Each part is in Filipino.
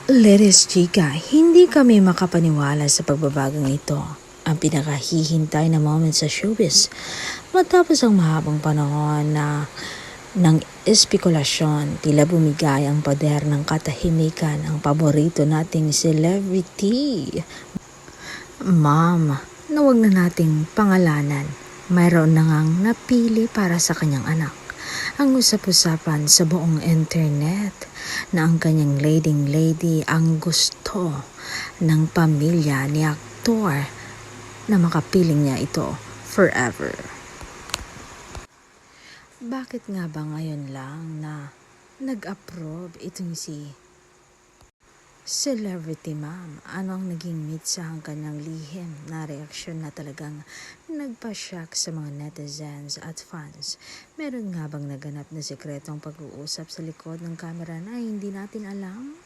Ladies chika, hindi kami makapaniwala sa pagbabagong ito. Ang pinakahihintay na moment sa showbiz. Matapos ang mahabang panahon ng espekulasyon, tila bumigay ang pader ng katahimikan ang paborito nating celebrity. Ma'am, na wag na nating pangalanan. Mayroon na ngang napili para sa kanyang anak. Ang usap-usapan sa buong internet na ang kanyang leading lady ang gusto ng pamilya ni aktor na makapiling niya ito forever. Bakit nga ba ngayon lang na nag-approve itong si celebrity ma'am? Ano ang naging mitsa ang kanyang lihim na reaksyon na talagang nagpa-shock sa mga netizens at fans? Meron nga bang naganap na sekretong pag-uusap sa likod ng kamera na hindi natin alam?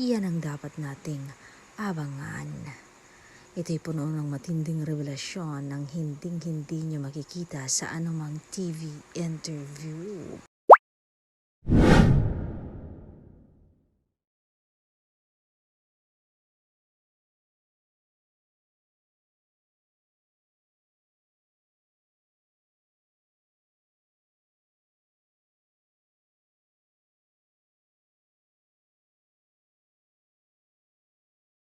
Yan ang dapat nating abangan. Ito'y puno ng matinding revelasyon ng hinding-hindi nyo makikita sa anumang TV interview.